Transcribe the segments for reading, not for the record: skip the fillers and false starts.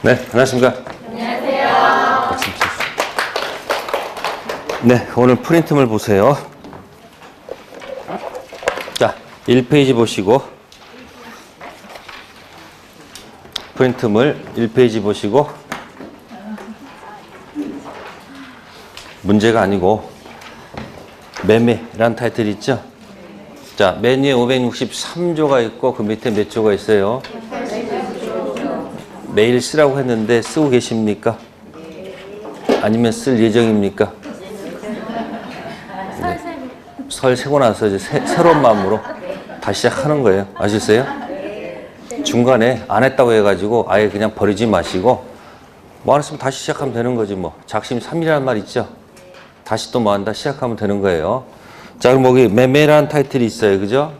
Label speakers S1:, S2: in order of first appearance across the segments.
S1: 네, 안녕하십니까.
S2: 안녕하세요.
S1: 네, 오늘 프린트물 보세요. 자, 1페이지 보시고, 프린트물 1페이지 보시고, 문제가 아니고, 매매란 타이틀 있죠? 자, 맨 위에 563조가 있고, 그 밑에 몇 조가 있어요? 매일 쓰라고 했는데 쓰고 계십니까? 아니면 쓸 예정입니까? 네. 설 세고 나서 이제 새로운 마음으로 다시 시작하는 거예요. 아시겠어요? 중간에 안 했다고 해가지고 아예 그냥 버리지 마시고 뭐 안 했으면 다시 시작하면 되는 거지 뭐. 작심 3일이라는 말 있죠? 다시 또 뭐 한다 시작하면 되는 거예요. 자, 그럼 여기 매매라는 타이틀이 있어요. 그죠?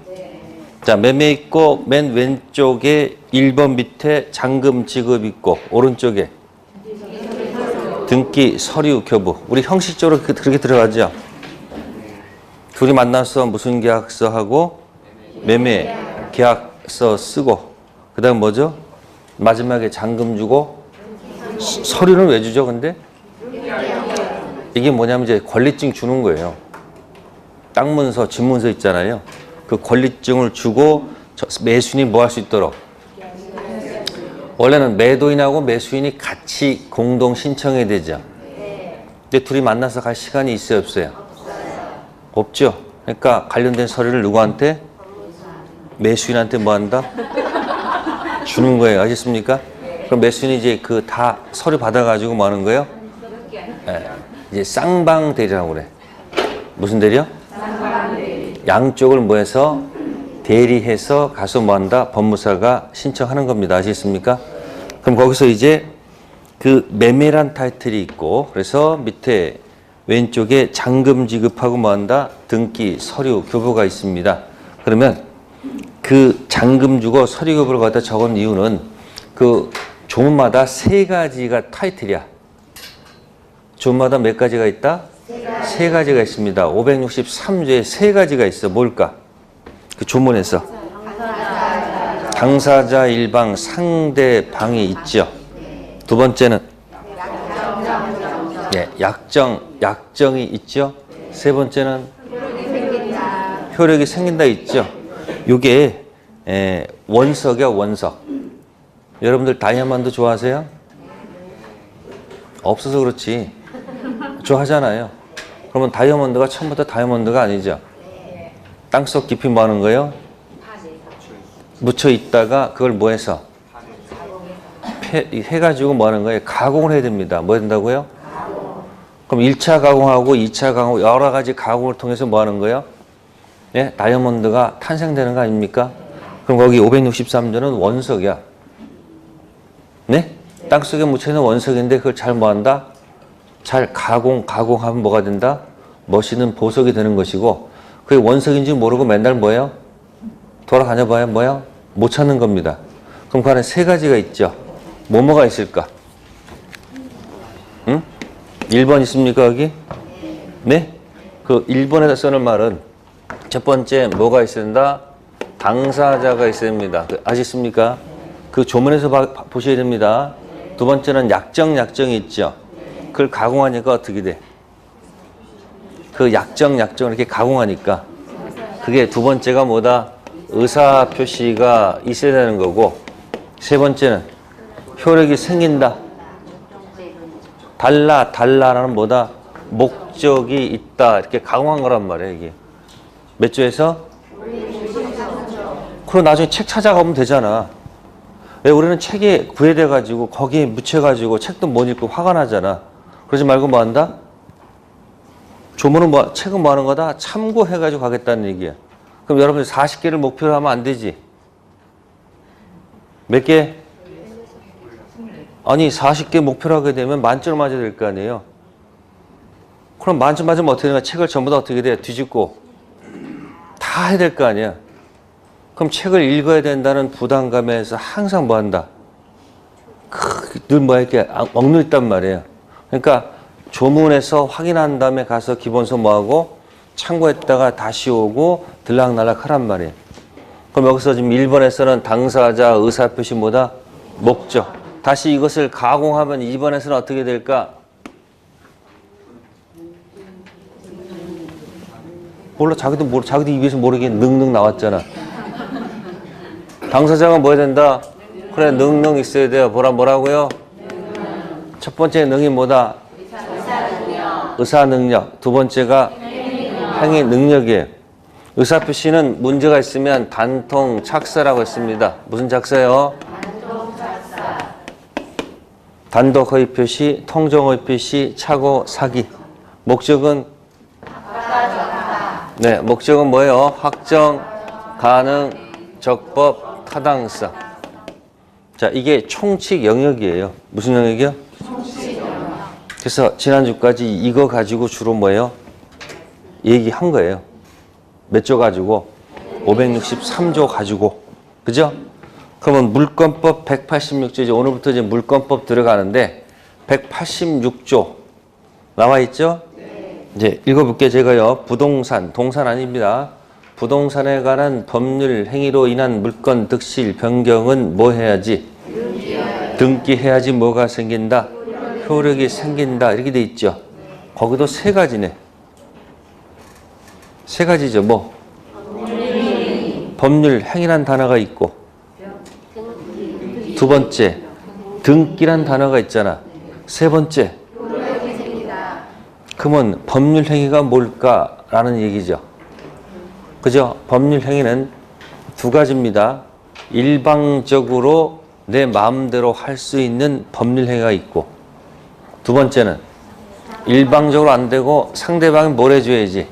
S1: 자, 매매 있고 맨 왼쪽에 1번 밑에 잔금 지급 있고 오른쪽에 등기 서류 교부. 우리 형식적으로 그렇게 들어가죠. 둘이 만나서 무슨 계약서 하고 매매 계약서 쓰고 그 다음 뭐죠? 마지막에 잔금 주고 서류는 왜 주죠? 근데 이게 뭐냐면 이제 권리증 주는 거예요. 땅 문서, 집 문서 있잖아요. 그 권리증을 주고 매수인이 뭐 할 수 있도록. 원래는 매도인하고 매수인이 같이 공동 신청해야 되죠. 근데 둘이 만나서 갈 시간이 있어요, 없어요? 없죠. 그러니까 관련된 서류를 누구한테? 매수인한테 뭐 한다? 주는 거예요. 아셨습니까? 그럼 매수인이 이제 그 다 서류 받아가지고 뭐 하는 거예요? 네. 이제 쌍방 대리라고 그래. 무슨 대리요? 양쪽을 뭐 해서 대리해서 가서 뭐 한다? 법무사가 신청하는 겁니다. 아시겠습니까? 그럼 거기서 이제 그 매매란 타이틀이 있고 그래서 밑에 왼쪽에 잔금 지급하고 뭐 한다? 등기, 서류, 교부가 있습니다. 그러면 그 잔금 주고 서류 교부를 갖다 적은 이유는 그 조문마다 3가지가 타이틀이야. 조문마다 몇 가지가 있다? 3가지가 있습니다. 563조에 3가지가 있어. 뭘까? 그 조문에서. 당사자 일방 상대방이 있죠. 두 번째는 약정이 있죠. 세 번째는 효력이 생긴다 있죠. 요게 원석이야, 원석. 여러분들 다이아몬드 좋아하세요? 없어서 그렇지. 좋아하잖아요. 그러면 다이아몬드가 처음부터 다이아몬드가 아니죠. 땅속 깊이 뭐 하는 거예요? 묻혀 있다가 그걸 뭐 해서? 해가지고 뭐 하는 거예요? 가공을 해야 됩니다. 뭐 해야 된다고요? 그럼 1차 가공하고 2차 가공 여러 가지 가공을 통해서 뭐 하는 거예요? 예? 다이아몬드가 탄생되는 거 아닙니까? 그럼 거기 563조는 원석이야. 네? 땅속에 묻혀있는 원석인데 그걸 잘 뭐 한다? 잘 가공하면 뭐가 된다? 멋있는 보석이 되는 것이고 그게 원석인지 모르고 맨날 뭐예요? 돌아다녀 봐야 뭐예요? 못 찾는 겁니다. 그럼 그 안에 3가지가 있죠. 뭐가 있을까? 응? 1번 있습니까 여기? 네? 그 1번에다 쓰는 말은 첫 번째 뭐가 있어야 된다? 당사자가 있어야 됩니다. 아시겠습니까? 그 조문에서 보셔야 됩니다. 두 번째는 약정이 있죠. 그걸 가공하니까 어떻게 돼? 그 약정을 이렇게 가공하니까 그게 두 번째가 뭐다? 의사 표시가 있어야 되는 거고 세 번째는 효력이 생긴다. 달라라는 뭐다? 목적이 있다. 이렇게 가공한 거란 말이에요, 이게. 몇 조에서? 그럼 나중에 책 찾아가면 되잖아. 왜 우리는 책에 구애돼가지고 거기에 묻혀가지고 책도 못 읽고 화가 나잖아. 그러지 말고 뭐 한다? 조문은 뭐, 책은 뭐 하는 거다? 참고해가지고 가겠다는 얘기야. 그럼 여러분들 40개를 목표로 하면 안 되지. 몇 개? 아니, 40개 목표로 하게 되면 만점 맞아야 될 거 아니에요. 그럼 만점 맞으면 어떻게 되나? 책을 전부 다 어떻게 돼? 뒤집고. 다 해야 될 거 아니야. 그럼 책을 읽어야 된다는 부담감에서 항상 뭐 한다? 늘 뭐 이렇게 억눌렸단 말이에요. 그러니까 조문에서 확인한 다음에 가서 기본서 뭐하고 참고했다가 다시 오고 들락날락 하란 말이에요. 그럼 여기서 지금 1번에서는 당사자 의사표시 뭐다? 목적. 다시 이것을 가공하면 이번에서는 어떻게 될까? 몰라. 자기도 입에서 모르게 능능 나왔잖아. 당사자가 뭐 해야 된다? 그래, 능능 있어야 돼요. 뭐라고요? 첫 번째 능이 뭐다? 의사 능력. 두 번째가 행위 능력이에요. 의사 표시는 문제가 있으면 단통 착사라고 했습니다. 무슨 착사요? 단독 허위 표시, 통정 허위 표시, 착오, 사기. 목적은 네, 목적은 뭐예요? 확정, 가능, 적법, 타당성. 자, 이게 총칙 영역이에요. 무슨 영역이요? 총칙 영역. 그래서 지난주까지 이거 가지고 주로 뭐예요? 얘기한 거예요. 몇 조 가지고? 563조 가지고. 그죠? 그러면 물권법 186조, 이제 오늘부터 이제 물권법 들어가는데 186조 나와 있죠? 네. 이제 읽어볼게요. 제가요. 부동산, 동산 아닙니다. 부동산에 관한 법률 행위로 인한 물권 득실 변경은 뭐 해야지? 등기해야지 뭐가 생긴다? 효력이 생긴다. 이렇게 돼 있죠. 거기도 세 가지네. 세 가지죠. 뭐? 법률 행위란 단어가 있고, 두 번째 등기란 단어가 있잖아. 세 번째 그러면 법률 행위가 뭘까라는 얘기죠. 그죠? 법률 행위는 두 가지입니다. 일방적으로 내 마음대로 할 수 있는 법률 행위가 있고, 두 번째는 일방적으로 안 되고 상대방이 뭘 해줘야지?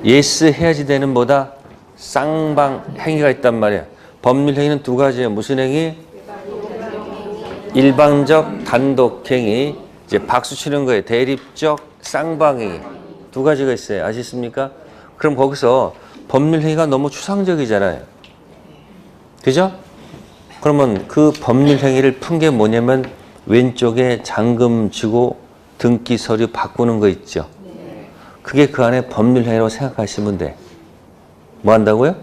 S1: 예스 해야지 되는 뭐다? 쌍방 행위가 있단 말이야. 법률 행위는 두 가지예요. 무슨 행위? 일방적 단독 행위. 이제 박수 치는 거예요. 대립적 쌍방 행위. 두 가지가 있어요. 아시겠습니까? 그럼 거기서 법률 행위가 너무 추상적이잖아요. 그죠? 그러면 그 법률 행위를 푼 게 뭐냐면 왼쪽에 잔금 주고 등기 서류 바꾸는 거 있죠. 그게 그 안에 법률 행위라고 생각하시면 돼. 뭐 한다고요?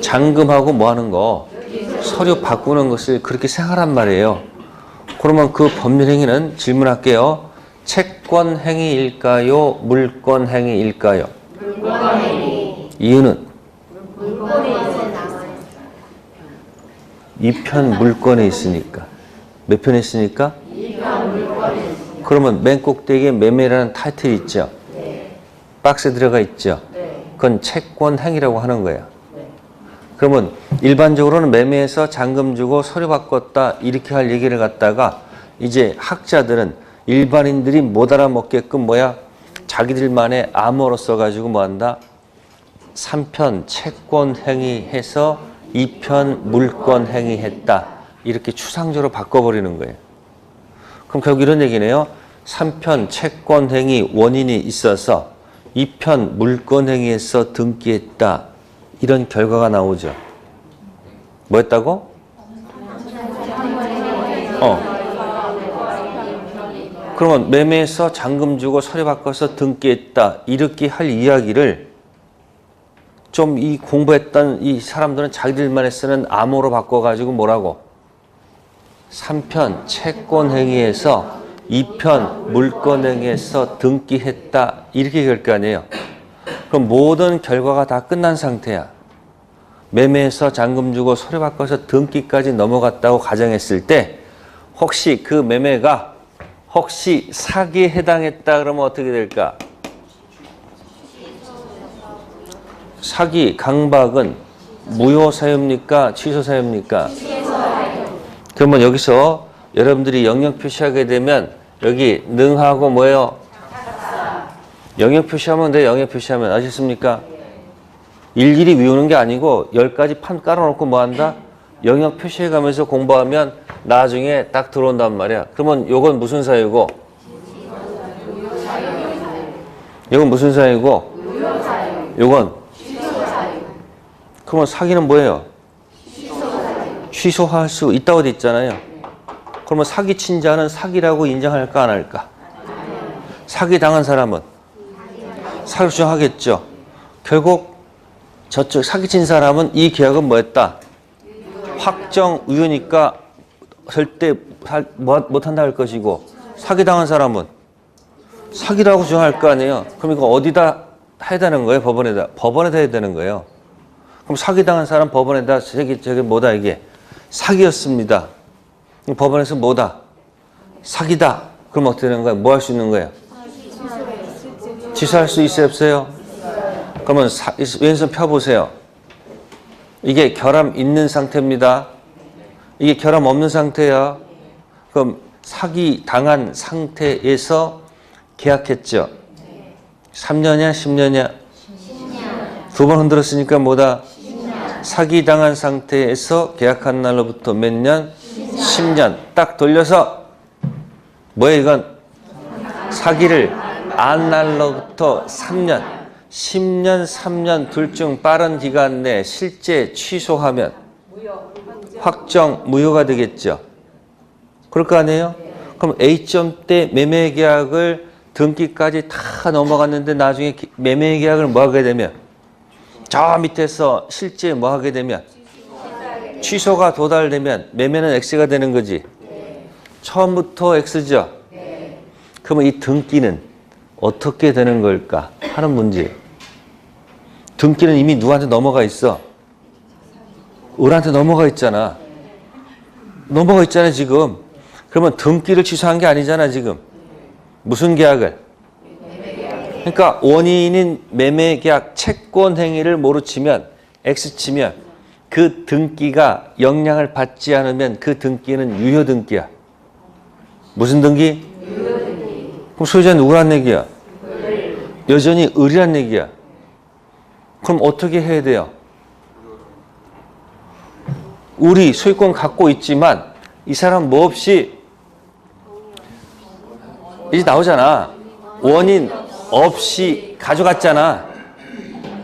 S1: 잔금하고 뭐 하는 거? 서류 바꾸는 것을 그렇게 생각하란 말이에요. 그러면 그 법률 행위는 질문할게요. 채권 행위일까요? 물권 행위일까요? 물권 행위. 이유는? 2편 물권에 있으니까. 몇 편에 있으니까? 2편 물권에 있으니까. 그러면 맨 꼭대기에 매매라는 타이틀이 있죠? 네. 박스에 들어가 있죠? 네. 그건 채권 행위라고 하는 거예요. 네. 그러면 일반적으로는 매매에서 잔금 주고 서류 바꿨다 이렇게 할 얘기를 갖다가 이제 학자들은 일반인들이 못 알아먹게끔 뭐야? 자기들만의 암호로 써가지고 뭐 한다? 3편 채권 행위해서 2편 물권 행위했다. 이렇게 추상적으로 바꿔버리는 거예요. 그럼 결국 이런 얘기네요. 3편 채권 행위 원인이 있어서 2편 물권 행위에서 등기했다. 이런 결과가 나오죠. 뭐였다고? 그러면 매매에서 잔금 주고 서류 바꿔서 등기했다. 이렇게 할 이야기를 좀 이 공부했던 이 사람들은 자기들만의 쓰는 암호로 바꿔가지고 뭐라고? 3편 채권 행위에서 2편 물권 행위에서 등기했다. 이렇게 될 거 아니에요. 그럼 모든 결과가 다 끝난 상태야. 매매에서 잔금 주고 서류 바꿔서 등기까지 넘어갔다고 가정했을 때 혹시 그 매매가 혹시 사기에 해당했다 그러면 어떻게 될까? 사기, 강박은 무효사유입니까? 취소사유입니까? 그러면 여기서 여러분들이 영역 표시하게 되면 여기 능하고 뭐예요? 영역 표시하면 돼. 영역 표시하면. 아셨습니까? 일일이 외우는 게 아니고 10가지 판 깔아놓고 뭐 한다? 영역 표시해가면서 공부하면 나중에 딱 들어온단 말이야. 그러면 요건 무슨 사유고? 요건 무슨 사유고? 요건? 그러면 사기는 뭐예요? 취소할 수 있다고 돼 있잖아요. 그러면 사기친 자는 사기라고 인정할까 안 할까? 사기 당한 사람은 사기 주장하겠죠. 결국 저쪽 사기친 사람은 이 계약은 뭐였다? 확정 우유니까 절대 못한다 할 것이고, 사기당한 사람은 사기라고 주장할 거 아니에요. 그럼 이거 어디다 해야 되는 거예요? 법원에다 해야 되는 거예요. 그럼 사기당한 사람 법원에다 저게 뭐다 이게? 사기였습니다. 법원에서 뭐다? 사기다. 그럼 어떻게 되는 거예요? 뭐 할 수 있는 거예요? 취소할 수 있어요? 없어요? 그러면 왼손 펴보세요. 이게 결함 있는 상태입니다. 이게 결함 없는 상태야. 그럼 사기 당한 상태에서 계약했죠. 3년이야? 10년이야? 10년. 두 번 흔들었으니까 뭐다? 10년. 사기 당한 상태에서 계약한 날로부터 몇 년? 10년. 딱 돌려서 뭐예요 이건? 사기를 안 날로부터 3년. 10년, 3년 둘 중 빠른 기간 내에 실제 취소하면 확정 무효가 되겠죠. 그럴 거 아니에요? 그럼 A점때 매매 계약을 등기까지 다 넘어갔는데 나중에 매매 계약을 뭐 하게 되면 저 밑에서 실제 뭐 하게 되면 취소가 도달되면 매매는 X가 되는 거지. 처음부터 X죠. 그러면 이 등기는 어떻게 되는 걸까 하는 문제. 등기는 이미 누구한테 넘어가 있어. 을한테 넘어가 있잖아. 넘어가 있잖아 지금. 그러면 등기를 취소한 게 아니잖아 지금. 무슨 계약을? 그러니까 원인인 매매계약 채권 행위를 모르 치면 X 치면 그 등기가 영향을 받지 않으면 그 등기는 유효 등기야. 무슨 등기? 유효 등기. 그럼 소유자는 누구란 얘기야? 여전히 을이란 얘기야. 그럼 어떻게 해야 돼요? 우리 소유권 갖고 있지만 이 사람 뭐 없이 이제 나오잖아. 원인 없이 가져갔잖아.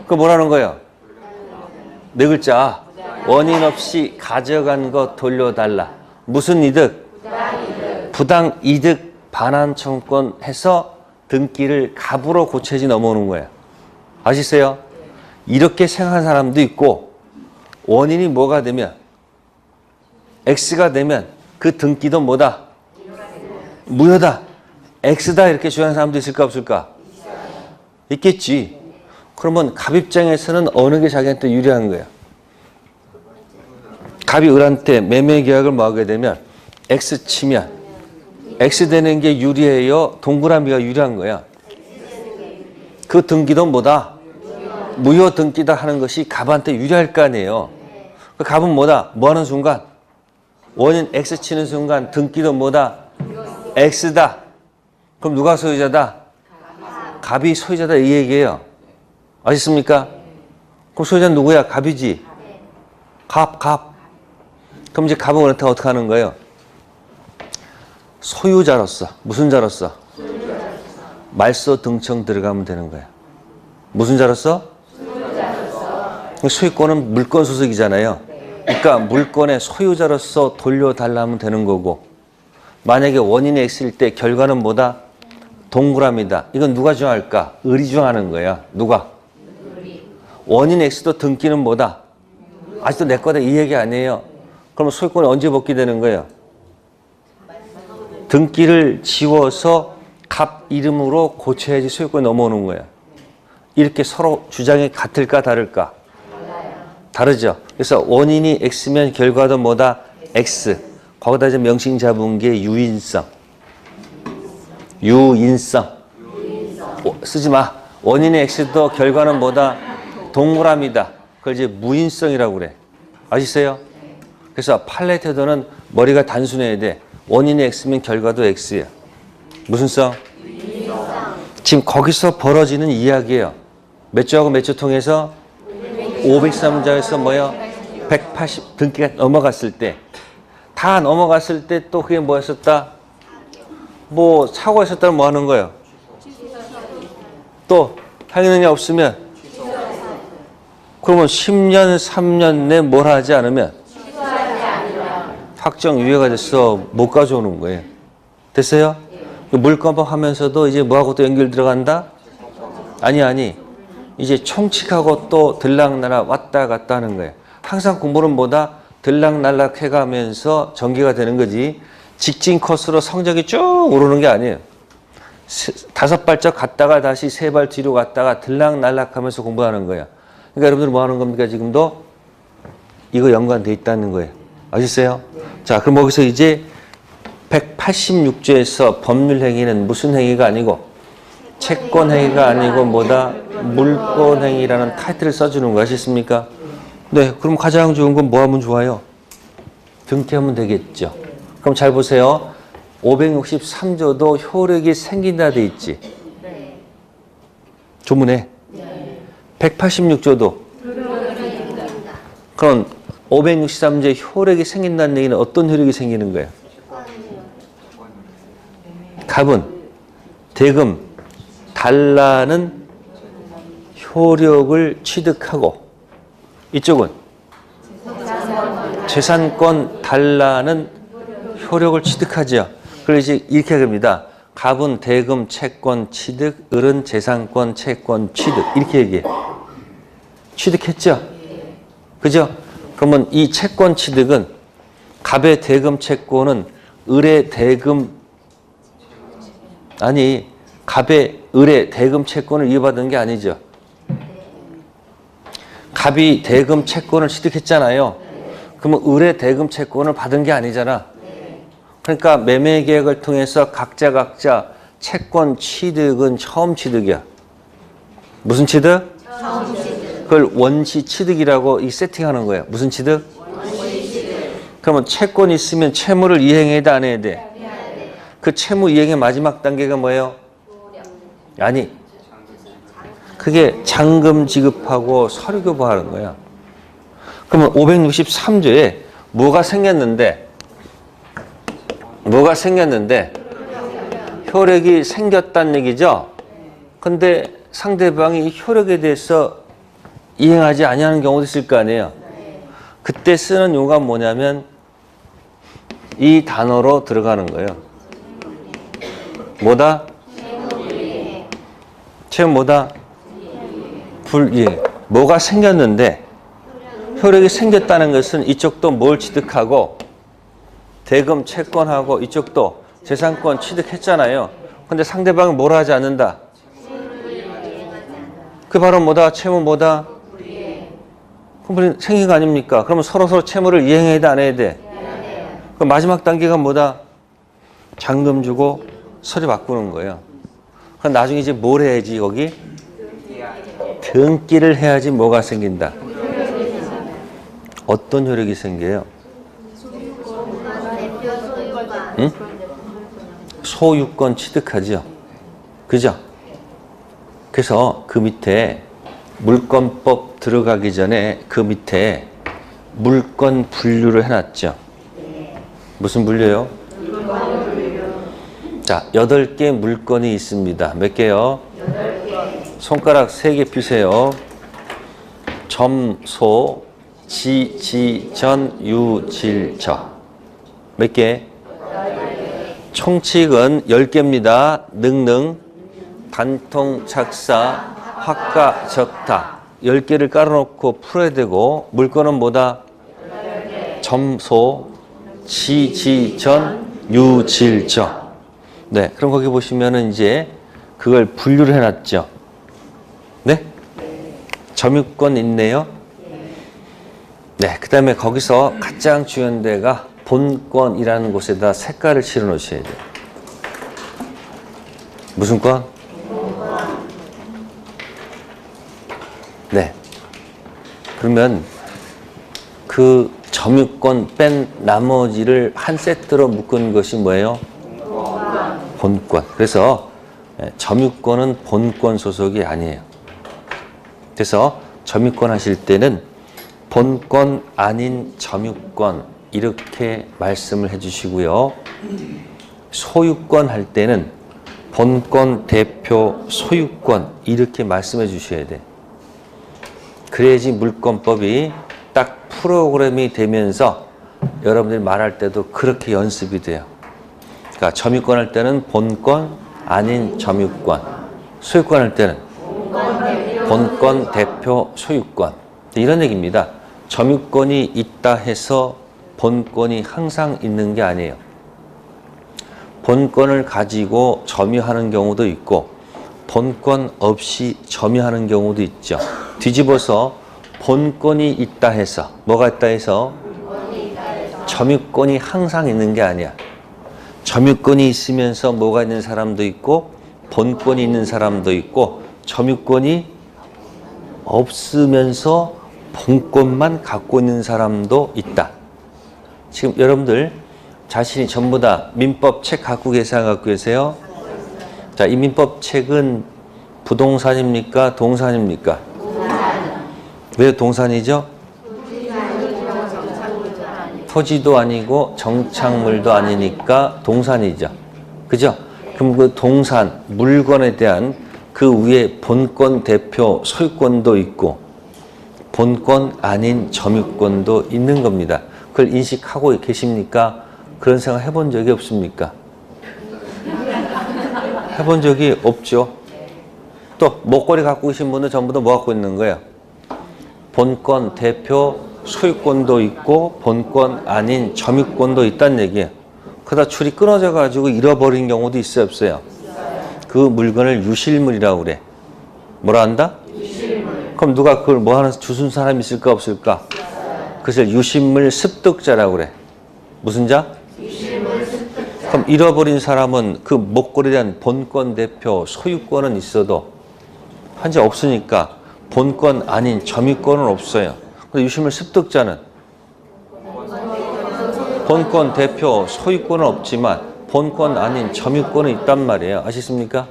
S1: 그거 뭐라는 거예요? 네 글자. 원인 없이 가져간 거 돌려달라. 무슨 이득? 부당 이득 반환 청구권 해서 등기를 갑으로 고쳐야지 넘어오는 거예요. 아시세요? 이렇게 생각하는 사람도 있고 원인이 뭐가 되면 X가 되면 그 등기도 뭐다? 무효다. X다 이렇게 주장하는 사람도 있을까 없을까? 있겠지. 그러면 갑 입장에서는 어느 게 자기한테 유리한 거야? 갑이 을한테 매매 계약을 뭐 하게 되면 X 치면 X 되는 게 유리해요? 동그라미가 유리한 거야. 그 등기도 뭐다? 무효 등기다 하는 것이 갑한테 유리할 거 아니에요. 그 갑은 뭐다? 뭐 하는 순간? 원인 X 치는 순간 등기도 뭐다? X다. 그럼 누가 소유자다? 갑이 소유자다 이 얘기예요. 아셨습니까? 그럼 소유자는 누구야? 갑이지. 갑. 그럼 이제 갑은 원한테 어떻게 하는 거예요? 소유자로서. 무슨 자로서? 말소 등청 들어가면 되는 거야. 무슨 자로서? 소유권은 물권 소속이잖아요. 그러니까 물권의 소유자로서 돌려달라면 되는 거고, 만약에 원인이 X일 때 결과는 뭐다? 동그라미다. 이건 누가 주장할까? 을이 주장하는 거야. 누가? 원인 X도 등기는 뭐다? 아직도 내 거다 이 얘기 아니에요. 그러면 소유권이 언제 복귀되는 거예요? 등기를 지워서 갑 이름으로 고쳐야지 소유권이 넘어오는 거야. 이렇게 서로 주장이 같을까 다를까? 다르죠. 그래서 원인이 X면 결과도 뭐다? X. 거기다 이제 명칭 잡은 게 유인성. 쓰지 마. 원인이 X도 결과는 뭐다? 동그라미다. 그걸 이제 무인성이라고 그래. 아시세요? 그래서 판례 태도는 머리가 단순해야 돼. 원인이 X면 결과도 X야. 무슨 성? 지금 거기서 벌어지는 이야기예요. 몇 조하고 몇 조 통해서 503조에서 뭐요? 180 등기가 넘어갔을 때, 다 넘어갔을 때 또 그게 뭐였었다? 뭐 사고가 있었다면 뭐 하는 거예요? 또 확인이 없으면 그러면 10년, 3년 내 뭘 하지 않으면 확정 유예가 돼서 못 가져오는 거예요. 됐어요? 물권법 하면서도 이제 뭐하고 또 연결 들어간다? 아니. 이제 총칙하고 또 들락날락 왔다 갔다 하는 거예요. 항상 공부는 뭐다? 들락날락 해가면서 전개가 되는 거지 직진 코스로 성적이 쭉 오르는 게 아니에요. 5발짝 갔다가 다시 3발 뒤로 갔다가 들락날락 하면서 공부하는 거야. 그러니까 여러분들 뭐 하는 겁니까? 지금도 이거 연관돼 있다는 거예요. 아셨어요? 자, 그럼 여기서 이제 186조에서 법률 행위는 무슨 행위가 아니고 채권 행위가 아니고 뭐다? 물권 행위라는 타이틀을 써주는 거 아시겠습니까? 네, 그럼 가장 좋은 건 뭐 하면 좋아요? 등기하면 되겠죠. 그럼 잘 보세요. 563조도 효력이 생긴다 돼 있지. 조문에. 186조도. 그럼 563조에 효력이 생긴다는 얘기는 어떤 효력이 생기는 거예요? 갑은, 대금, 달라는 효력을 취득하고 이쪽은 재산권 달라는 효력을 취득하죠. 그래서 이렇게 합니다. 갑은 대금 채권 취득, 을은 재산권 채권 취득 이렇게 얘기해. 취득했죠? 그죠? 그러면 이 채권 취득은 갑의 대금 채권은 을의 대금 아니 갑의 을의 대금 채권을 이어받은 게 아니죠. 갑이 대금 채권을 취득했잖아요. 그러면 을의 대금 채권을 받은 게 아니잖아. 그러니까 매매 계약을 통해서 각자 채권 취득은 처음 취득이야. 무슨 취득? 처음 취득. 그걸 원시 취득이라고 이 세팅하는 거야. 무슨 취득? 원시 취득. 그러면 채권이 있으면 채무를 이행해야 돼, 안 해야 돼? 그 채무 이행의 마지막 단계가 뭐예요? 아니, 그게 잔금 지급하고 서류 교부하는 거야. 그러면 563조에 뭐가 생겼는데 효력이 생겼다는 얘기죠. 근데 상대방이 이 효력에 대해서 이행하지 아니하는 경우도 있을 거 아니에요. 그때 쓰는 용어가 뭐냐면 이 단어로 들어가는 거예요. 뭐다? 채무 뭐다? 불이행. 뭐가 생겼는데 효력이 생겼다는 것은 이쪽도 뭘 취득하고 대금 채권하고 이쪽도 재산권 취득했잖아요. 근데 상대방은 뭘 하지 않는다? 그 바로 뭐다? 채무 뭐다? 그럼 생긴 거 아닙니까? 그러면 서로 채무를 이행해야 돼, 안 해야 돼? 그럼 마지막 단계가 뭐다? 잔금 주고 서류 바꾸는 거예요. 그럼 나중에 이제 뭘 해야지, 거기? 등기를 해야지 뭐가 생긴다? 어떤 효력이 생겨요? 응? 소유권 취득하죠. 그죠? 그래서 그 밑에 물권법 들어가기 전에 그 밑에 물권 분류를 해놨죠. 무슨 분류요? 자, 8개 물권이 있습니다. 몇 개요? 8개. 손가락 3개 펴세요. 점소, 지, 전, 유, 질, 저. 몇 개? 총칙은 10개입니다. 능능, 단통, 착사, 확가, 적타. 10개를 깔아놓고 풀어야 되고 물권은 뭐다? 점소, 지, 전, 유, 질, 저. 네, 그럼 거기 보시면은 이제 그걸 분류를 해놨죠. 네? 점유권 있네요. 네, 그 다음에 거기서 가장 중요한 데가 본권이라는 곳에다 색깔을 칠해 놓으셔야 돼요. 무슨 권? 네. 그러면 그 점유권 뺀 나머지를 한 세트로 묶은 것이 뭐예요? 본권. 그래서 점유권은 본권 소속이 아니에요. 그래서 점유권 하실 때는 본권 아닌 점유권 이렇게 말씀을 해주시고요. 소유권 할 때는 본권 대표 소유권 이렇게 말씀해 주셔야 돼. 그래야지 물권법이 딱 프로그램이 되면서 여러분들이 말할 때도 그렇게 연습이 돼요. 그러니까 점유권 할 때는 본권 아닌 점유권, 소유권 할 때는 본권 대표 소유권 이런 얘기입니다. 점유권이 있다 해서 본권이 항상 있는 게 아니에요. 본권을 가지고 점유하는 경우도 있고 본권 없이 점유하는 경우도 있죠. 뒤집어서 본권이 있다 해서 뭐가 있다 해서 점유권이 항상 있는 게 아니야. 점유권이 있으면서 뭐가 있는 사람도 있고 본권이 있는 사람도 있고 점유권이 없으면서 본권만 갖고 있는 사람도 있다. 지금 여러분들 자신이 전부 다 민법 책 갖고 계세요? 갖고 계세요? 자, 이 민법 책은 부동산입니까? 동산입니까? 왜 동산이죠? 토지도 아니고 정착물도 아니니까 동산이죠. 그죠? 그럼 그 동산, 물건에 대한 그 위에 본권 대표 소유권도 있고 본권 아닌 점유권도 있는 겁니다. 그걸 인식하고 계십니까? 그런 생각 해본 적이 없습니까? 해본 적이 없죠. 또 목걸이 갖고 계신 분은 전부 다 뭐 갖고 있는 거예요? 본권 대표 소유권도 있고 본권 아닌 점유권도 있다는 얘기예요. 그러다 줄이 끊어져 가지고 잃어버린 경우도 있어요, 없어요? 그 물건을 유실물이라고 그래. 뭐라 한다? 유실물. 그럼 누가 그걸 뭐 하는 주순 사람이 있을까 없을까? 그래서 유실물 습득자라고 그래. 무슨 자? 유실물 습득자. 그럼 잃어버린 사람은 그 목걸이에 대한 본권 대표 소유권은 있어도 현재 없으니까 본권 아닌 점유권은 없어요. 근데 유실물 습득자는 본권 대표 소유권은 없지만 본권 아닌 점유권은 있단 말이에요. 아시겠습니까?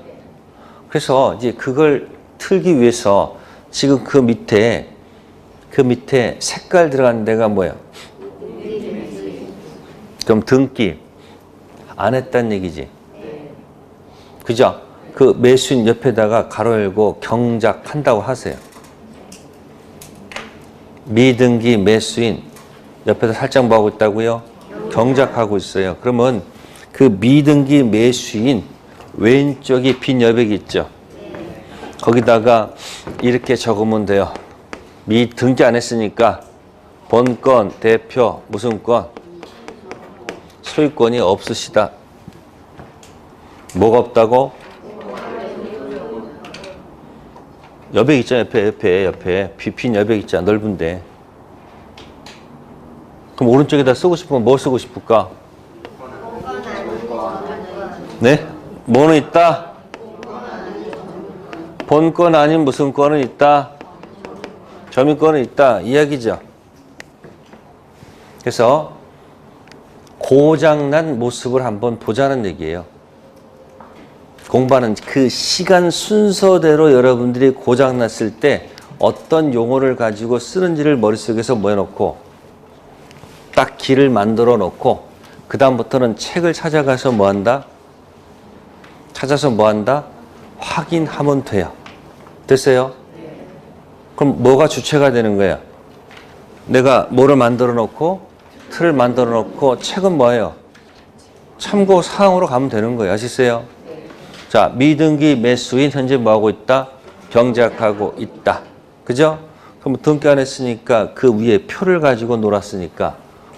S1: 그래서 이제 그걸 틀기 위해서 지금 그 밑에 색깔 들어간 데가 뭐예요? 그럼 등기 안 했다는 얘기지. 그죠? 그 매수인 옆에다가 가로 열고 경작한다고 하세요. 미등기 매수인 옆에다 살짝 뭐 하고 있다고요? 경작하고 있어요. 그러면 그 미등기 매수인 왼쪽에 빈 여백이 있죠. 거기다가 이렇게 적으면 돼요. 미등기 안 했으니까 본권, 대표, 무슨 권? 소유권이 없으시다. 뭐가 없다고? 여백 있잖아. 옆에 빈 여백 있잖아. 넓은데. 그럼 오른쪽에다 쓰고 싶으면 뭐 쓰고 싶을까? 네? 뭐는 있다? 본권 아닌 무슨 권은 있다? 점유권은 있다. 이야기죠. 그래서 고장난 모습을 한번 보자는 얘기예요. 공부하는 그 시간 순서대로 여러분들이 고장났을 때 어떤 용어를 가지고 쓰는지를 머릿속에서 모여놓고 딱 길을 만들어 놓고 그 다음부터는 책을 찾아가서 뭐한다? 찾아서 뭐한다? 확인하면 돼요. 됐어요? 그럼 뭐가 주체가 되는 거예요? 내가 뭐를 만들어 놓고 틀을 만들어 놓고 책은 뭐예요? 참고 사항으로 가면 되는 거예요. 아시겠어요? 자, 미등기 매수인 현재 뭐하고 있다? 경작하고 있다. 그죠? 그럼 등기 안 했으니까 그 위에 표를 가지고 놀았으니까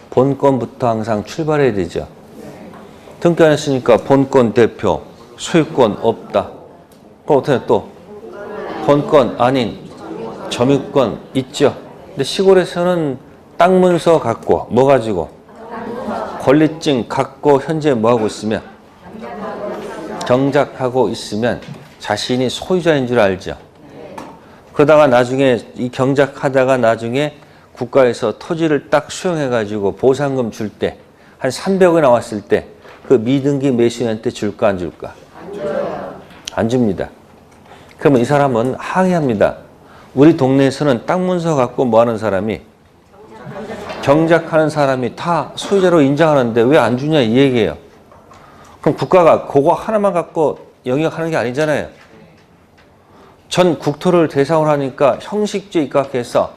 S1: 본권부터 항상 출발해야 되죠. 등기 안 했으니까 본권 대표, 소유권 없다. 그럼 어떻게 또? 본권 아닌 점유권 있죠. 근데 시골에서는 땅 문서 갖고 뭐 가지고? 권리증 갖고 현재 뭐 하고 있으면? 경작하고 있으면 자신이 소유자인 줄 알죠. 그러다가 나중에 이 경작하다가 나중에 국가에서 토지를 딱 수용해가지고 보상금 줄 때 한 300원 나왔을 때 그 미등기 매수인한테 줄까 안 줄까? 안 줘요. 안 줍니다. 그러면 이 사람은 항의합니다. 우리 동네에서는 땅 문서 갖고 뭐 하는 사람이? 경작하는 사람이 다 소유자로 인정하는데 왜 안 주냐 이 얘기예요. 그럼 국가가 그거 하나만 갖고 영역하는 게 아니잖아요. 전 국토를 대상으로 하니까 형식주의 입각해서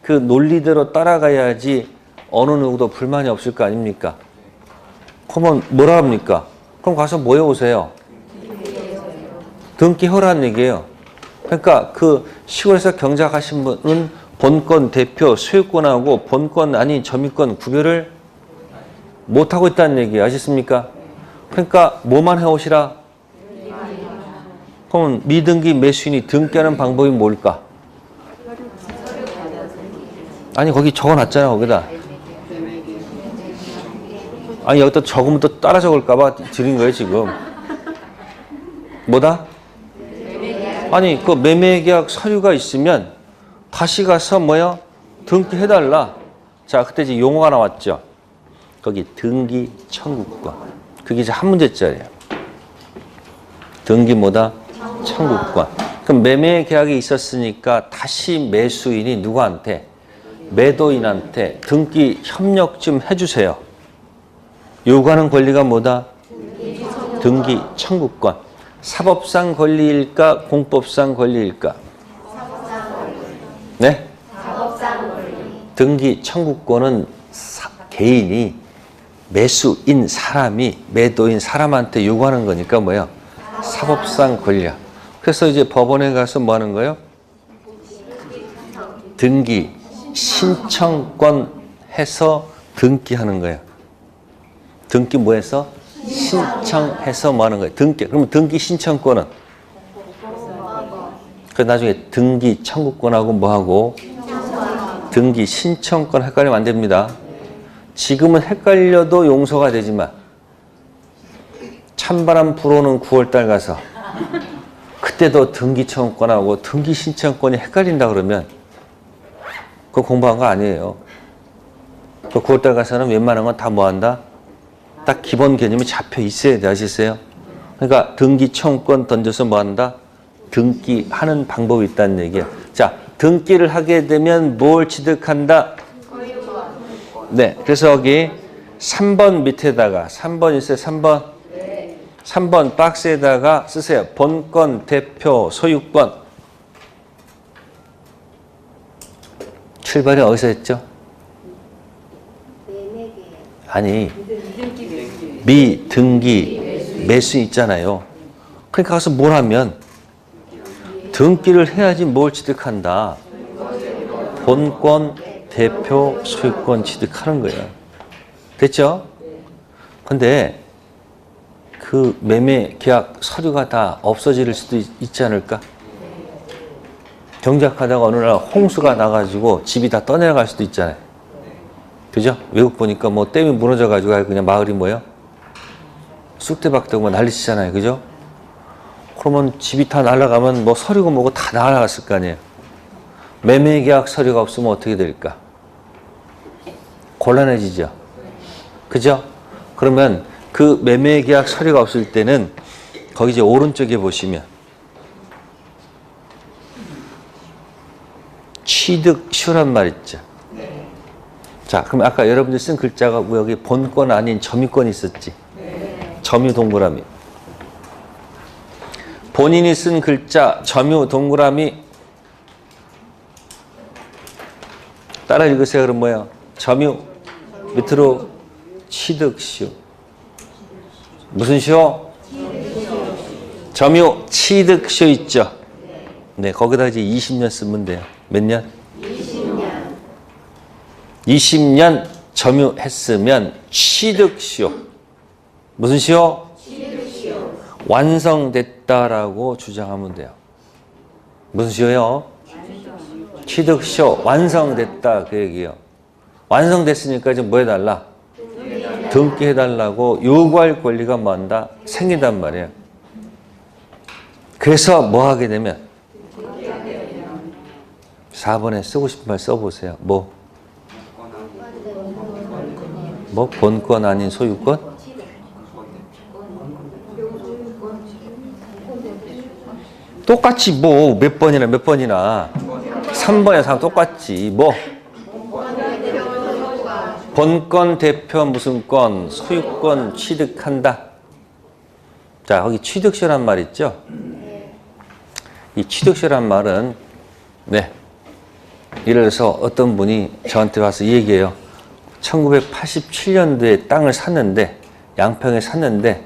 S1: 그 논리대로 따라가야지 어느 누구도 불만이 없을 거 아닙니까? 그러면 뭐라 합니까? 그럼 가서 뭐 해오세요? 등기하라는 얘기예요. 그러니까 그 시골에서 경작하신 분은 본권 대표 소유권하고 본권 아닌 점유권 구별을 못하고 있다는 얘기예요. 아셨습니까? 그러니까 뭐만 해오시라? 그러면 미등기 매수인이 등기하는 방법이 뭘까? 아니 거기 적어놨잖아 거기다. 아니 여기다 적으면 또 따라 적을까봐 드린 거예요 지금. 뭐다? 아니 그 매매계약 서류가 있으면 다시 가서 뭐야? 등기해달라. 자 그때 이제 용어가 나왔죠. 거기 등기 청구권. 그게 이제 한 문제짜리예요. 등기 뭐다? 청구권. 그럼 매매계약이 있었으니까 다시 매수인이 누구한테? 매도인한테 등기 협력 좀 해주세요. 요구하는 권리가 뭐다? 등기 청구권. 사법상 권리일까? 공법상 권리일까? 네? 등기 청구권은 개인이 매수인 사람이 매도인 사람한테 요구하는 거니까 뭐예요? 사법상 권리야. 그래서 이제 법원에 가서 뭐 하는 거예요? 등기 신청권 해서 등기하는 거예요. 등기 뭐 해서? 신청해서 뭐 하는 거예요? 등기. 그러면 등기 신청권은? 그 나중에 등기 청구권하고 뭐 하고? 등기 신청권 헷갈리면 안 됩니다. 지금은 헷갈려도 용서가 되지만 찬바람 불어오는 9월달 가서 그때도 등기 청구권하고 등기 신청권이 헷갈린다 그러면 그거 공부한 거 아니에요. 그 9월달 가서는 웬만한 건 다 뭐 한다? 딱 기본 개념이 잡혀 있어야 돼. 아시겠어요? 그러니까 등기 청구권 던져서 뭐 한다? 등기하는 방법이 있다는 얘기예요. 자, 등기를 하게 되면 뭘 취득한다? 네, 그래서 여기 3번 밑에다가 3번 있어요. 3번. 3번 박스에다가 쓰세요. 본권, 대표, 소유권. 출발이 어디서 했죠? 아니, 미등기 매수 있잖아요. 그러니까 가서 뭘 하면 등기를 해야지 뭘 취득한다. 본권, 대표, 소유권 취득하는 거예요. 됐죠? 근데 그 매매 계약 서류가 다 없어질 수도 있지 않을까? 경작하다가 어느 날 홍수가 나가지고 집이 다 떠내려갈 수도 있잖아요. 그죠? 외국 보니까 뭐 댐이 무너져가지고 그냥 마을이 뭐예요? 쑥대밭되고 뭐 난리치잖아요. 그죠? 그러면 집이 다 날아가면 뭐 서류고 뭐고 다 날아갔을 거 아니에요. 매매계약 서류가 없으면 어떻게 될까? 곤란해지죠. 그죠? 그러면 그 매매계약 서류가 없을 때는 거기 이제 오른쪽에 보시면 취득시효란 말 있죠. 자, 그럼 아까 여러분들 쓴 글자가 뭐 여기 본권 아닌 점유권이 있었지. 점유 동그라미. 본인이 쓴 글자 점유 동그라미 따라 읽으세요. 그럼 뭐예요? 점유 밑으로 취득시효. 무슨 시효? 점유 취득시효 있죠? 네, 거기다 이제 20년 쓰면 돼요. 몇 년? 20년 점유했으면 취득시효. 무슨 시효? 취득시효. 완성됐다라고 주장하면 돼요. 무슨 시효요? 취득시효. 완성됐다 그 얘기예요. 완성됐으니까 이제 뭐 해달라? 등기해달라고 요구할 권리가 뭐 한다? 생긴단 말이에요. 그래서 뭐 하게 되면 4번에 쓰고 싶은 말 써보세요. 뭐 본권 아닌 소유권? 똑같이 뭐 몇 번이나 3번에 3 똑같지. 뭐 본권, 대표, 무슨 권, 소유권 취득한다. 자, 거기 취득시효란 말 있죠? 이 취득시효란 말은 네, 예를 들어서 어떤 분이 저한테 와서 이 얘기해요. 1987년도에 땅을 샀는데 양평에 샀는데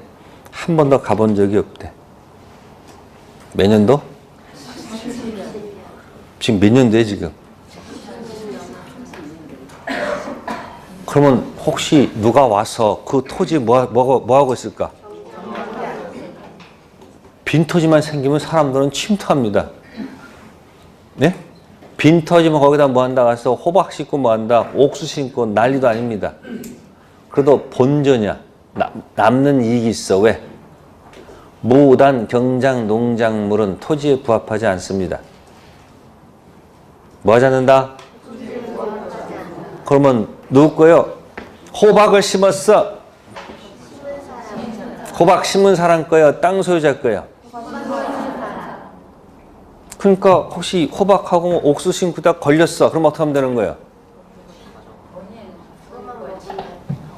S1: 한 번도 가본 적이 없대. 몇 년도? 지금 몇 년도에 지금? 그러면 혹시 누가 와서 그 토지 뭐 하고 있을까? 빈 토지만 생기면 사람들은 침투합니다. 네? 빈 토지만 거기다 뭐 한다 가서 호박 심고 뭐 한다, 옥수 심고 난리도 아닙니다. 그래도 본전이야. 남는 이익이 있어. 왜? 무단 경작 농작물은 토지에 부합하지 않습니다. 뭐 하지 않는다? 그러면 누구 거요? 호박을 심었어. 호박 심은 사람 거요? 땅 소유자 거요? 그러니까 혹시 호박하고 옥수 심고다 걸렸어. 그럼 어떻게 하면 되는 거예요?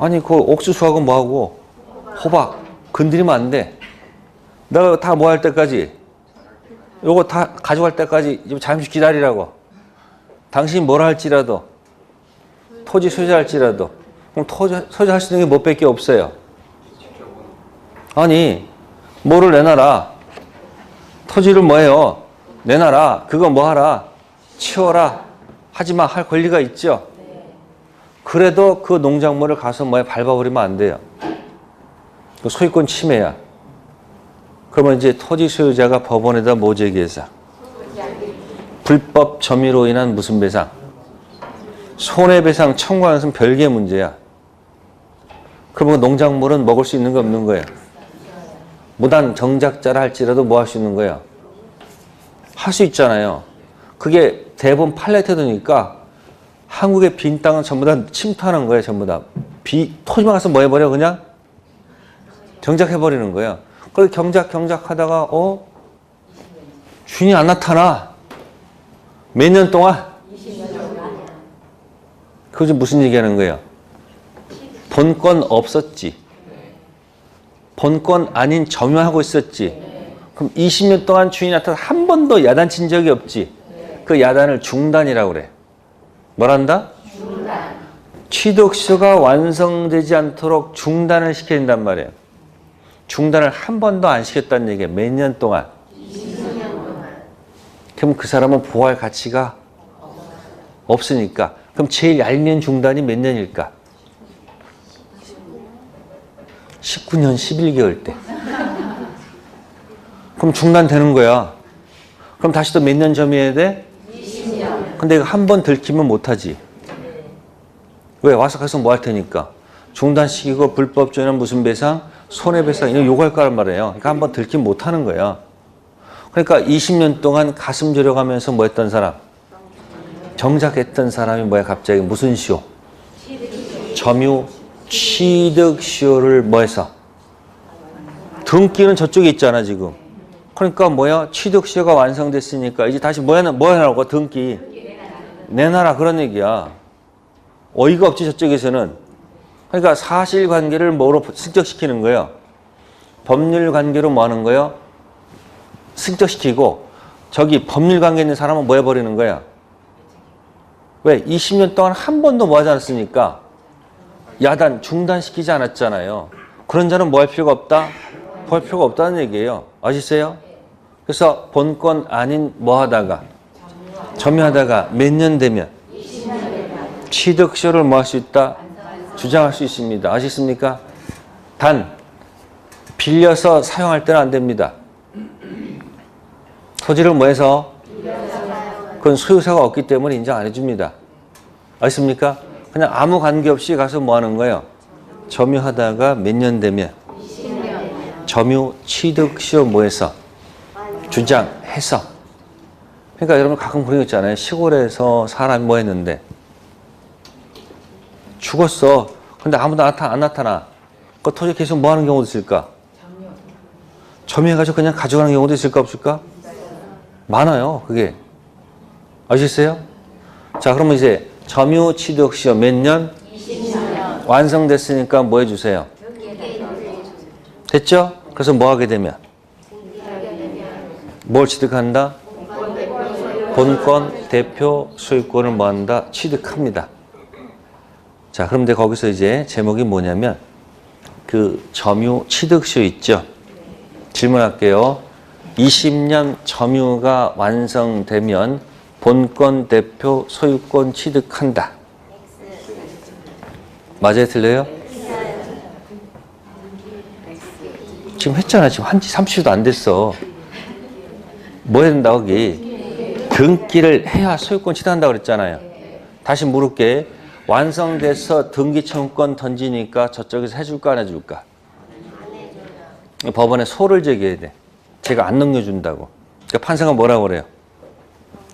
S1: 아니 그 옥수수하고 뭐하고 호박 건드리면 안 돼. 내가 다 뭐 할 때까지 요거 다 가져갈 때까지 잠시 기다리라고. 당신이 뭘 할지라도 토지 소유할지라도 그럼 토지 소유할 수 있는 게 몇 밖에 없어요. 아니 뭐를 내놔라. 토지를 뭐해요? 내놔라. 그거 뭐하라. 치워라. 하지마 할 권리가 있죠. 그래도 그 농작물을 가서 뭐에 밟아버리면 안 돼요. 그 소유권 침해야. 그러면 이제 토지 소유자가 법원에다 뭐 제기해서 불법 점유로 인한 무슨 배상? 손해배상 청구하는 것은 별개의 문제야. 그러면 농작물은 먹을 수 있는 거 없는 거예요. 무단 경작자라 할지라도 뭐 할 수 있는 거예요? 할 수 있잖아요. 그게 대부분 팔레트드니까 한국의 빈 땅은 전부 다 침투하는 거예요. 전부 다. 토지만 가서 뭐 해버려 그냥? 경작해버리는 거예요. 그래서 경작하다가 주인이 안 나타나. 몇 년 동안? 그거 무슨 얘기하는 거예요? 본권 없었지. 본권 아닌 점유하고 있었지. 그럼 20년 동안 주인이 나타나서 한 번도 야단친 적이 없지. 그 야단을 중단이라고 그래. 뭐란다? 중단. 취득서가 완성되지 않도록 중단을 시켜야 된단 말이에요. 중단을 한 번도 안 시켰다는 얘기예요. 몇 년 동안? 20년 동안. 그럼 그 사람은 보호할 가치가 없으니까. 그럼 제일 얄미운 중단이 몇 년일까? 19년 11개월 때. 그럼 중단되는 거야. 그럼 다시 또 몇 년 점유해야 돼? 20년. 근데 이거 한 번 들키면 못하지. 왜? 와서 가서 뭐 할 테니까. 중단시키고 불법적인 무슨 배상? 손해배상 이런 요구할 거란 말이에요. 그러니까 한 번 들키면 못하는 거야. 그러니까 20년 동안 가슴 졸여가면서 뭐 했던 사람? 경작했던 사람이 뭐야 갑자기 무슨 시효? 점유 취득시효를 뭐 해서? 등기는 저쪽에 있잖아 지금. 그러니까 뭐야? 취득시효가 완성됐으니까 이제 다시 뭐 해라고? 등기 내놔라 그런 얘기야. 어이가 없지 저쪽에서는. 그러니까 사실관계를 뭐로 승격시키는 거예요? 법률관계로 뭐 하는 거예요? 승격시키고 저기 법률관계 있는 사람은 뭐 해버리는 거야? 왜? 20년 동안 한 번도 뭐 하지 않았으니까 야단 중단시키지 않았잖아요. 그런 자는 뭐 할 필요가 없다? 뭐 할 필요가 없다는 얘기예요. 아시세요? 그래서 본권 아닌 뭐 하다가 점유하다가 몇 년 되면 취득시효를 뭐 할 수 있다? 주장할 수 있습니다. 아시습니까? 단 빌려서 사용할 때는 안 됩니다. 토지를 뭐 해서? 그건 소유사가 없기 때문에 인정 안 해줍니다. 아십니까? 그냥 아무 관계없이 가서 뭐 하는 거예요? 점유하다가 몇 년 되면? 20년. 점유 취득시효 뭐 해서? 주장해서. 그러니까 여러분 가끔 그런 거 있잖아요. 시골에서 사람이 뭐 했는데 죽었어. 근데 아무도 안 나타나. 그 토지 계속 뭐 하는 경우도 있을까? 점유해가지고 그냥 가져가는 경우도 있을까 없을까? 많아요. 그게. 아시겠어요? 자, 그러면 이제 점유 취득시효 몇 년? 20년. 완성됐으니까 뭐 해주세요? 됐죠? 그래서 뭐 하게 되면? 뭘 취득한다? 본권, 대표, 소유권을 뭐 한다? 취득합니다. 자, 그런데 거기서 이제 제목이 뭐냐면 그 점유 취득시효 있죠? 질문할게요. 20년 점유가 완성되면 본권, 대표, 소유권 취득한다. 맞아요, 틀려요? 지금 했잖아. 지금 한지 30초도 안 됐어. 뭐 해야 된다고, 거기? 등기를 해야 소유권 취득한다고 그랬잖아요. 다시 물을게. 완성돼서 등기 청구권 던지니까 저쪽에서 해줄까, 안 해줄까? 법원에 소를 제기해야 돼. 제가 안 넘겨준다고. 그러니까 판사가 뭐라고 그래요?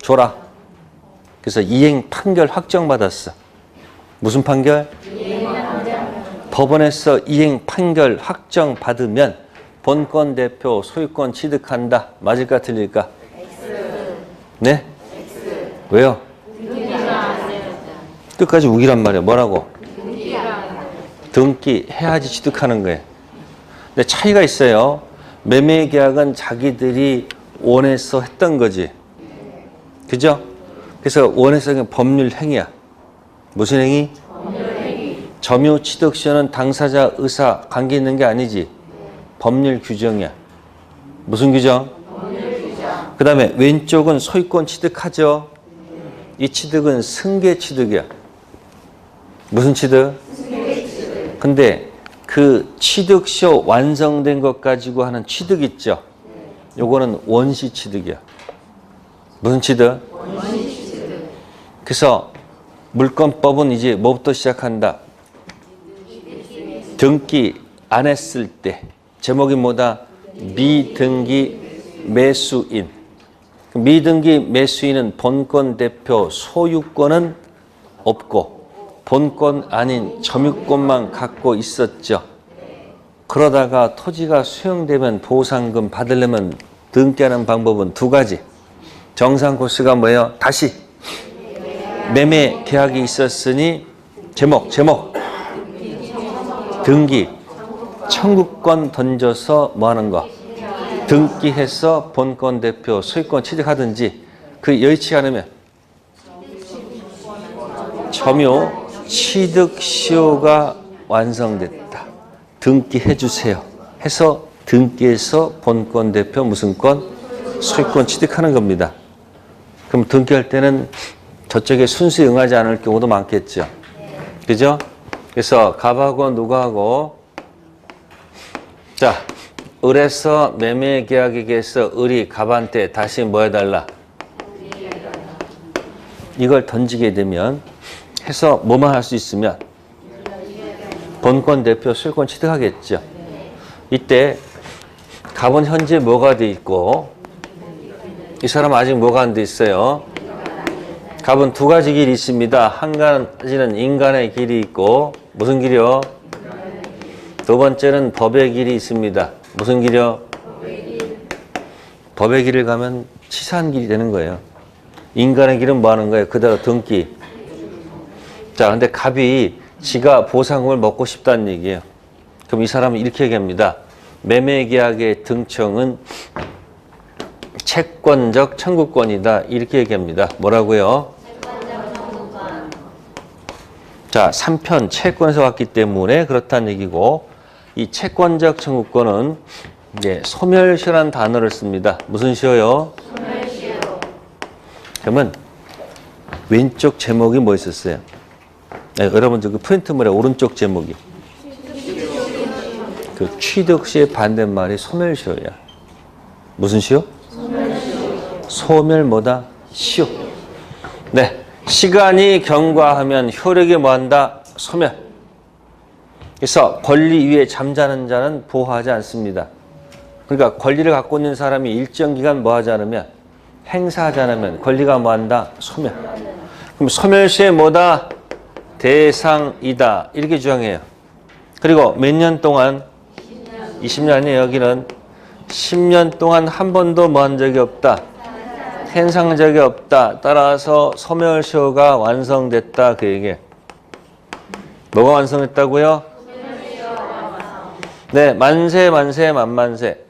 S1: 줘라. 그래서 이행 판결 확정받았어. 무슨 판결? 법원에서 이행 판결 확정받으면 본권 대표 소유권 취득한다. 맞을까 틀릴까? 네? 왜요? 끝까지 우기란 말이야. 뭐라고? 등기 해야지 취득하는 거예요. 근데 차이가 있어요. 매매 계약은 자기들이 원해서 했던 거지. 그죠? 그래서 원해서 그냥 법률 행위야. 무슨 행위? 점유 취득 시효는 당사자 의사 관계 있는 게 아니지. 법률 규정이야. 무슨 규정? 그 다음에 왼쪽은 소유권 취득하죠. 이 취득은 승계 취득이야. 무슨 취득? 근데 그 취득시효 완성된 것 가지고 하는 취득 있죠. 요거는 원시 취득이야. 무슨 취득? 그래서 물권법은 이제 뭐부터 시작한다? 등기 안 했을 때. 제목이 뭐다? 미등기 매수인. 미등기 매수인은 본권 대표 소유권은 없고 본권 아닌 점유권만 갖고 있었죠. 그러다가 토지가 수용되면 보상금 받으려면 등기하는 방법은 두 가지. 정상 코스가 뭐예요? 다시 매매 계약이 있었으니 제목 등기 청구권 던져서 뭐 하는 거? 등기해서 본권 대표 소유권 취득하든지 그 여의치 않으면 점유 취득 시효가 완성됐다. 등기해 주세요. 해서 등기해서 본권 대표 무슨 권? 소유권 취득하는 겁니다. 그럼 등기할 때는 저쪽에 순수히 응하지 않을 경우도 많겠죠. 그죠? 그래서 갑하고 누구하고 자, 을에서 매매 계약에 의해서 을이 갑한테 다시 뭐 해달라? 이걸 던지게 되면 해서 뭐만 할 수 있으면 본권 대표 소유권 취득하겠죠. 이때 갑은 현재 뭐가 돼 있고 이 사람 아직 뭐가 안 돼 있어요? 갑은 두 가지 길이 있습니다. 한 가지는 인간의 길이 있고 무슨 길이요? 두 번째는 법의 길이 있습니다. 무슨 길이요? 법의 길을 가면 치사한 길이 되는 거예요. 인간의 길은 뭐 하는 거예요? 그대로 등기. 자, 근데 갑이 지가 보상금을 먹고 싶다는 얘기예요. 그럼 이 사람은 이렇게 얘기합니다. 매매계약의 등청은 채권적 청구권이다. 이렇게 얘기합니다. 뭐라고요? 자, 3편 채권에서 왔기 때문에 그렇다는 얘기고 이 채권적 청구권은 이제 소멸시효라는 단어를 씁니다. 무슨 시효요? 소멸시효. 그러면 왼쪽 제목이 뭐 있었어요? 네, 여러분 그 프린트물에 오른쪽 제목이 그 취득시의 반대말이 소멸시효야. 무슨 시효? 소멸 뭐다? 시효. 네, 시간이 경과하면 효력이 뭐한다? 소멸. 그래서 권리 위에 잠자는 자는 보호하지 않습니다. 그러니까 권리를 갖고 있는 사람이 일정 기간 뭐 하지 않으면 행사하지 않으면 권리가 뭐한다? 소멸. 그럼 소멸시의 뭐다? 대상이다. 이렇게 주장해요. 그리고 몇 년 동안? 20년이에요. 여기는 10년 동안 한 번도 뭐 한 적이 없다. 행사한 적이 없다. 따라서 소멸시효가 완성됐다. 그 얘기예요. 뭐가 완성됐다고요? 네, 만세, 만만세.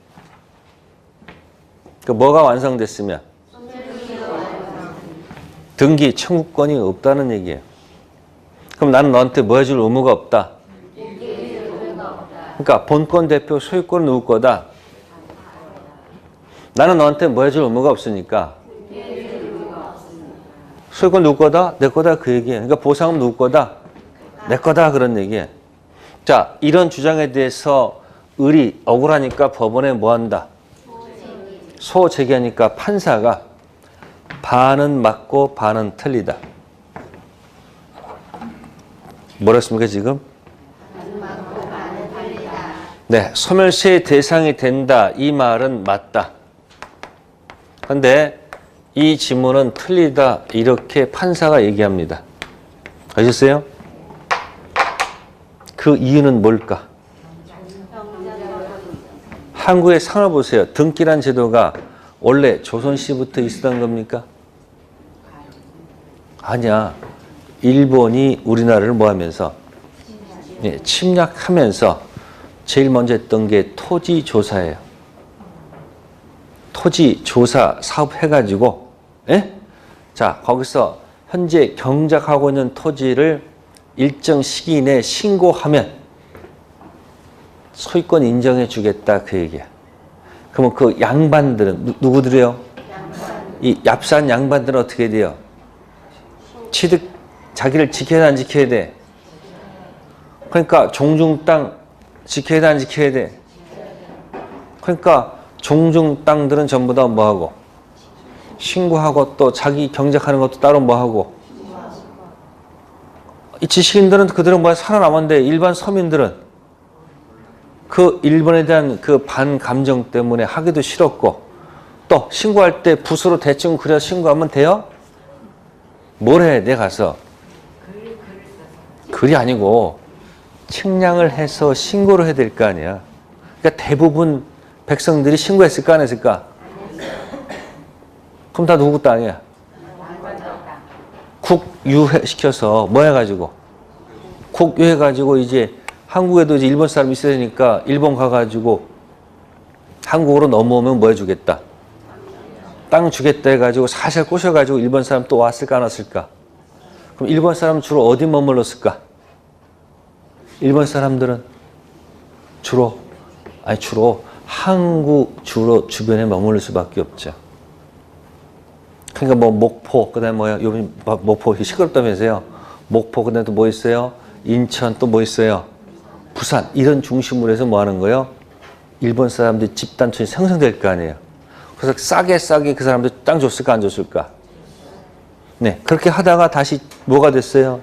S1: 그 뭐가 완성됐으면? 등기, 청구권이 없다는 얘기예요. 그럼 나는 너한테 뭐 해줄 의무가 없다. 그러니까 본권 대표 소유권은 누구 거다? 나는 너한테 뭐 해줄 의무가 없으니까. 소유권 누구 거다? 내 거다 그 얘기예요. 그러니까 보상은 누구 거다? 내 거다 그런 얘기예요. 자, 이런 주장에 대해서 을이 억울하니까 법원에 뭐 한다? 소 제기하니까 판사가 반은 맞고 반은 틀리다. 뭐라 했습니까 지금? 네, 소멸시의 대상이 된다. 이 말은 맞다. 근데 이 지문은 틀리다. 이렇게 판사가 얘기합니다. 아셨어요? 그 이유는 뭘까? 한국의 상을 보세요. 등기란 제도가 원래 조선시부터 있었던 겁니까? 아니야. 일본이 우리나라를 뭐 하면서? 예, 침략하면서 제일 먼저 했던 게 토지 조사예요. 토지 조사 사업 해가지고, 예? 자, 거기서 현재 경작하고 있는 토지를 일정 시기 내에 신고하면 소유권 인정해 주겠다 그 얘기야. 그러면 그 양반들은 누구들이요? 이 얍산 양반들은 어떻게 돼요? 취득 자기를 지켜야 돼, 안 지켜야 돼? 그러니까 종중 땅 지켜야 돼, 안 지켜야 돼? 그러니까 종중 땅들은 전부 다 뭐하고? 신고하고 또 자기 경작하는 것도 따로 뭐하고? 이 지식인들은 그들은 뭐야 살아남았는데 일반 서민들은 그 일본에 대한 그 반감정 때문에 하기도 싫었고 또 신고할 때 붓으로 대충 그려 신고하면 돼요? 뭘 해? 내 가서 글이 아니고 측량을 해서 신고를 해야 될 거 아니야. 그러니까 대부분 백성들이 신고했을까 안 했을까? 그럼 다 누구 땅이야? 국유해 시켜서 뭐 해가지고 국유해가지고 이제 한국에도 이제 일본 사람이 있어야 되니까 일본 가가지고 한국으로 넘어오면 뭐 해주겠다? 땅 주겠다 해가지고 살살 꼬셔가지고 일본 사람 또 왔을까 안 왔을까? 그럼 일본 사람 주로 어디 머물렀을까? 일본 사람들은 주로 항구 주로 주변에 머무를 수밖에 없죠. 그러니까 뭐 목포 그다음에 뭐야 요즘 목포 시끄럽다면서요. 목포 그다음에 또 뭐 있어요? 인천 또 뭐 있어요? 부산 이런 중심으로 해서 뭐 하는 거예요? 일본 사람들이 집단촌이 생성될 거 아니에요. 그래서 싸게 그 사람들 땅 줬을까 안 줬을까? 네 그렇게 하다가 다시 뭐가 됐어요?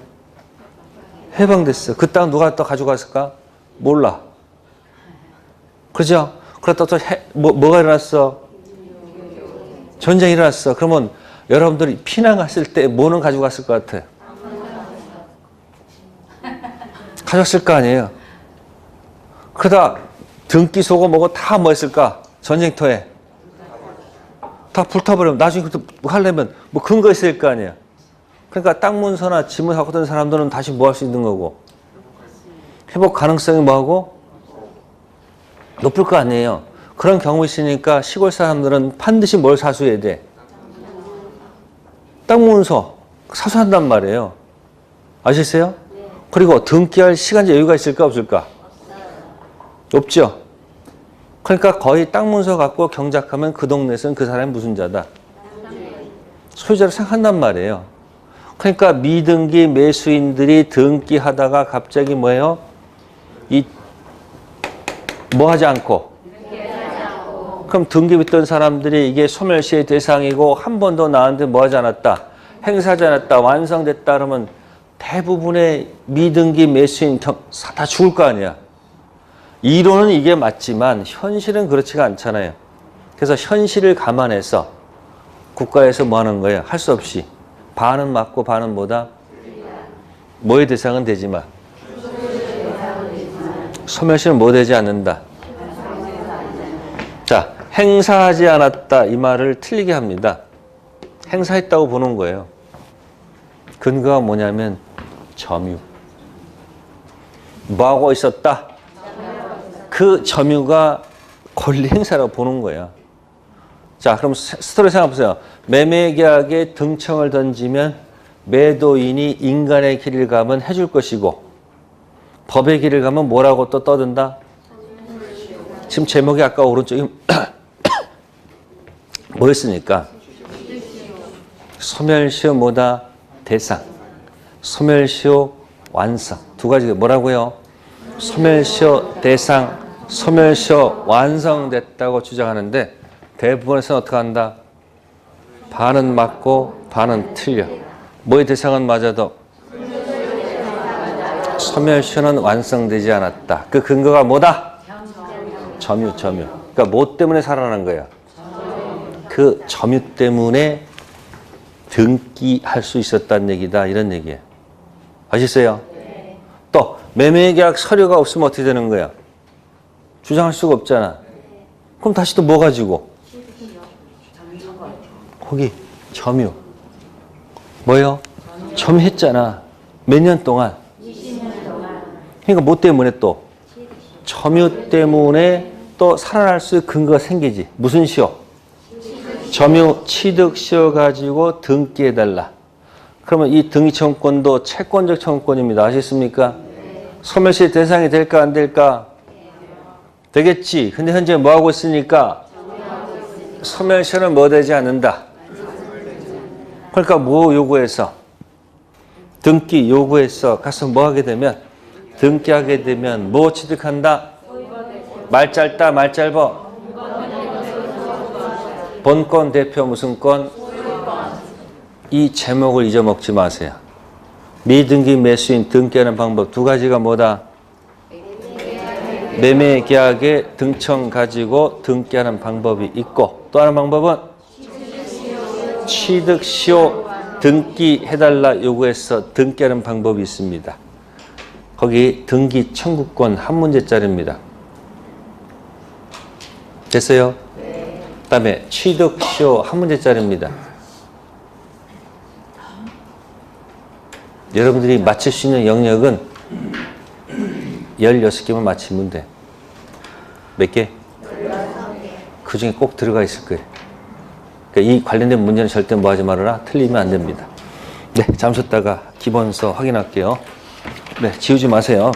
S1: 해방됐어. 그 땅 누가 또 가져갔을까? 몰라. 그죠? 그러다 또 뭐가 일어났어? 전쟁이 일어났어. 그러면 여러분들이 피난 갔을 때 뭐는 가져갔을 것 같아요? 가졌을 거 아니에요. 그러다 등기 소고 뭐고 다 뭐 했을까? 전쟁터에. 다 불타버리면 나중에 그것도 하려면 뭐 근거 있을 거 아니에요. 그러니까 땅 문서나 지문 갖고 있는 사람들은 다시 뭐 할 수 있는 거고? 회복 가능성이 뭐하고? 높을 거 아니에요. 그런 경우 있으니까 시골 사람들은 반드시 뭘 사수해야 돼? 땅 문서 사수한단 말이에요. 아시겠어요? 그리고 등기할 시간제 여유가 있을까 없을까? 없죠. 그러니까 거의 땅 문서 갖고 경작하면 그 동네에서는 그 사람이 무슨 자다? 소유자로 생각한단 말이에요. 그러니까 미등기 매수인들이 등기하다가 갑자기 뭐예요? 뭐 하지 않고? 그럼 등기 빚던 사람들이 이게 소멸시의 대상이고 한 번도 나한테 뭐 하지 않았다? 행사하지 않았다. 완성됐다 그러면 대부분의 미등기 매수인 다 죽을 거 아니야. 이론은 이게 맞지만 현실은 그렇지가 않잖아요. 그래서 현실을 감안해서 국가에서 뭐 하는 거예요? 할 수 없이. 반은 맞고 반은 뭐다? 뭐의 대상은 되지만 소멸시는 뭐 되지 않는다. 자, 행사하지 않았다 이 말을 틀리게 합니다. 행사했다고 보는 거예요. 근거가 뭐냐면 점유. 뭐하고 있었다? 그 점유가 권리 행사라고 보는 거야. 자, 그럼 스토리 생각해보세요. 매매계약에 등청을 던지면 매도인이 인간의 길을 가면 해줄 것이고 법의 길을 가면 뭐라고 또 떠든다? 지금 제목이 아까 오른쪽에 뭐였습니까? 소멸시효 뭐다? 대상. 소멸시효 완성. 두 가지가 뭐라고요? 소멸시효 대상, 소멸시효 완성됐다고 주장하는데 대부분에서는 어떻게 한다? 반은 맞고 반은 틀려. 뭐의 대상은 맞아도 소멸시효는 완성되지 않았다. 그 근거가 뭐다? 점유. 그러니까 뭐 때문에 살아난 거야? 그 점유 때문에 등기할 수 있었다는 얘기다. 이런 얘기예요. 아시겠어요? 또 매매계약 서류가 없으면 어떻게 되는 거야? 주장할 수가 없잖아. 그럼 다시 또 뭐 가지고? 거기 점유. 뭐요? 점유했잖아. 몇 년 동안? 그러니까 뭐 때문에 또? 점유 때문에 또 살아날 수 있는 근거가 생기지. 무슨 시효? 점유 취득시효 가지고 등기해달라. 그러면 이 등기청구권도 채권적 청구권입니다. 아시겠습니까? 소멸시 대상이 될까 안 될까? 되겠지. 근데 현재 뭐 하고 있으니까? 소멸시효는 뭐 되지 않는다. 그러니까 뭐 요구해서? 등기 요구해서 가서 뭐 하게 되면? 등기하게 되면 뭐 취득한다? 말 짧다 말 짧어? 본권 대표 무슨 권? 이 제목을 잊어먹지 마세요. 미등기 매수인 등기하는 방법 두 가지가 뭐다? 매매계약의 등청 가지고 등기하는 방법이 있고 또 하나 방법은 취득시효 등기해달라 요구해서 등기하는 방법이 있습니다. 거기 등기 청구권 한 문제짜리입니다. 됐어요? 그 다음에 취득시효 한 문제짜리입니다. 여러분들이 맞출 수 있는 영역은 16개만 맞히면 돼. 몇 개? 그 중에 꼭 들어가 있을 거예요. 그러니까 이 관련된 문제는 절대 뭐 하지 말아라. 틀리면 안 됩니다. 네, 잠 쉬었다가 기본서 확인할게요. 네, 지우지 마세요.